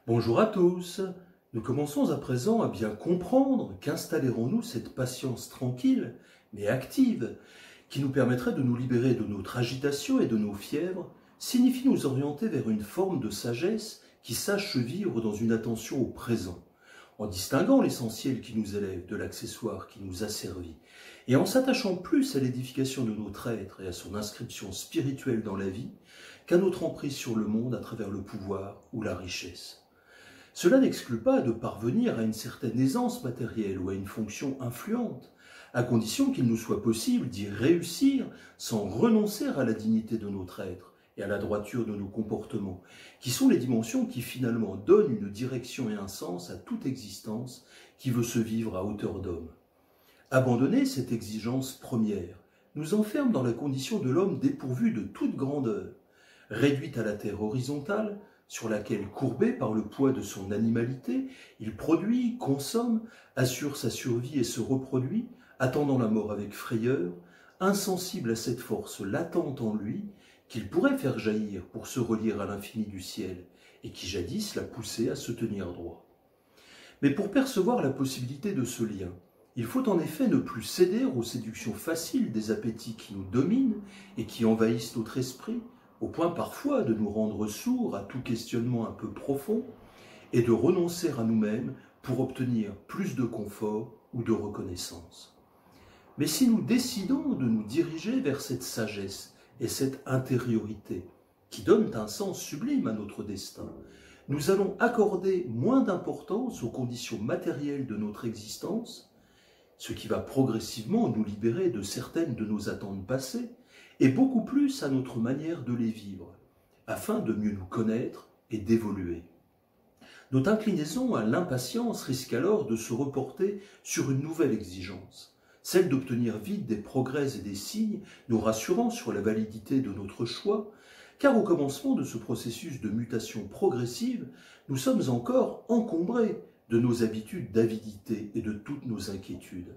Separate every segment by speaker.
Speaker 1: Bonjour à tous. Nous commençons à présent à bien comprendre qu'installerons-nous cette patience tranquille, mais active, qui nous permettrait de nous libérer de notre agitation et de nos fièvres, signifie nous orienter vers une forme de sagesse qui sache se vivre dans une attention au présent, en distinguant l'essentiel qui nous élève de l'accessoire qui nous asservit, et en s'attachant plus à l'édification de notre être et à son inscription spirituelle dans la vie, qu'à notre emprise sur le monde à travers le pouvoir ou la richesse. Cela n'exclut pas de parvenir à une certaine aisance matérielle ou à une fonction influente, à condition qu'il nous soit possible d'y réussir sans renoncer à la dignité de notre être et à la droiture de nos comportements, qui sont les dimensions qui finalement donnent une direction et un sens à toute existence qui veut se vivre à hauteur d'homme. Abandonner cette exigence première nous enferme dans la condition de l'homme dépourvu de toute grandeur, réduite à la terre horizontale, sur laquelle, courbé par le poids de son animalité, il produit, consomme, assure sa survie et se reproduit, attendant la mort avec frayeur, insensible à cette force latente en lui, qu'il pourrait faire jaillir pour se relier à l'infini du ciel, et qui jadis l'a poussé à se tenir droit. Mais pour percevoir la possibilité de ce lien, il faut en effet ne plus céder aux séductions faciles des appétits qui nous dominent et qui envahissent notre esprit, au point parfois de nous rendre sourds à tout questionnement un peu profond et de renoncer à nous-mêmes pour obtenir plus de confort ou de reconnaissance. Mais si nous décidons de nous diriger vers cette sagesse et cette intériorité qui donnent un sens sublime à notre destin, nous allons accorder moins d'importance aux conditions matérielles de notre existence, ce qui va progressivement nous libérer de certaines de nos attentes passées, et beaucoup plus à notre manière de les vivre, afin de mieux nous connaître et d'évoluer. Notre inclinaison à l'impatience risque alors de se reporter sur une nouvelle exigence, celle d'obtenir vite des progrès et des signes nous rassurant sur la validité de notre choix, car au commencement de ce processus de mutation progressive, nous sommes encore encombrés de nos habitudes d'avidité et de toutes nos inquiétudes.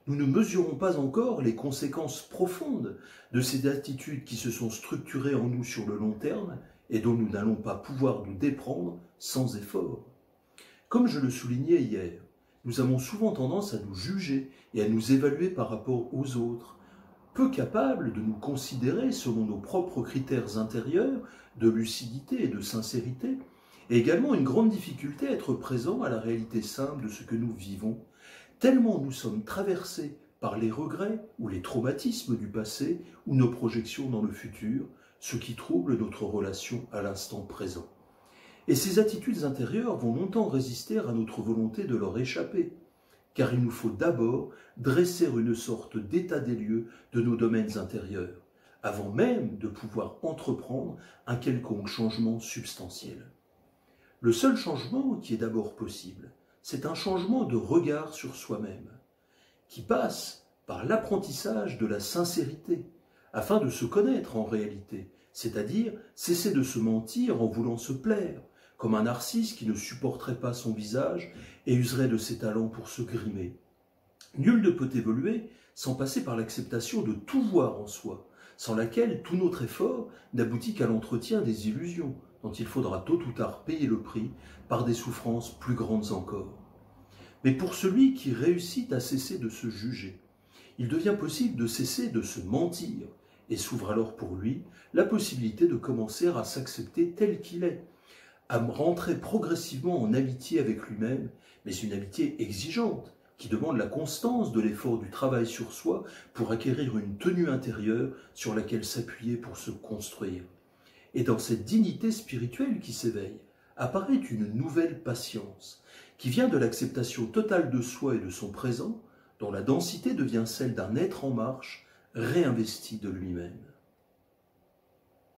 Speaker 1: Nous ne mesurons pas encore les conséquences profondes de ces attitudes qui se sont structurées en nous sur le long terme et dont nous n'allons pas pouvoir nous déprendre sans effort. Comme je le soulignais hier, nous avons souvent tendance à nous juger et à nous évaluer par rapport aux autres, peu capables de nous considérer selon nos propres critères intérieurs de lucidité et de sincérité, et également une grande difficulté à être présent à la réalité simple de ce que nous vivons, tellement nous sommes traversés par les regrets ou les traumatismes du passé ou nos projections dans le futur, ce qui trouble notre relation à l'instant présent. Et ces attitudes intérieures vont longtemps résister à notre volonté de leur échapper, car il nous faut d'abord dresser une sorte d'état des lieux de nos domaines intérieurs, avant même de pouvoir entreprendre un quelconque changement substantiel. Le seul changement qui est d'abord possible, c'est un changement de regard sur soi-même, qui passe par l'apprentissage de la sincérité, afin de se connaître en réalité, c'est-à-dire cesser de se mentir en voulant se plaire, comme un narcisse qui ne supporterait pas son visage et userait de ses talents pour se grimer. Nul ne peut évoluer sans passer par l'acceptation de tout voir en soi, sans laquelle tout notre effort n'aboutit qu'à l'entretien des illusions, dont il faudra tôt ou tard payer le prix par des souffrances plus grandes encore. Mais pour celui qui réussit à cesser de se juger, il devient possible de cesser de se mentir, et s'ouvre alors pour lui la possibilité de commencer à s'accepter tel qu'il est, à rentrer progressivement en amitié avec lui-même, mais une amitié exigeante, qui demande la constance de l'effort du travail sur soi pour acquérir une tenue intérieure sur laquelle s'appuyer pour se construire. Et dans cette dignité spirituelle qui s'éveille, apparaît une nouvelle patience, qui vient de l'acceptation totale de soi et de son présent, dont la densité devient celle d'un être en marche, réinvesti de lui-même.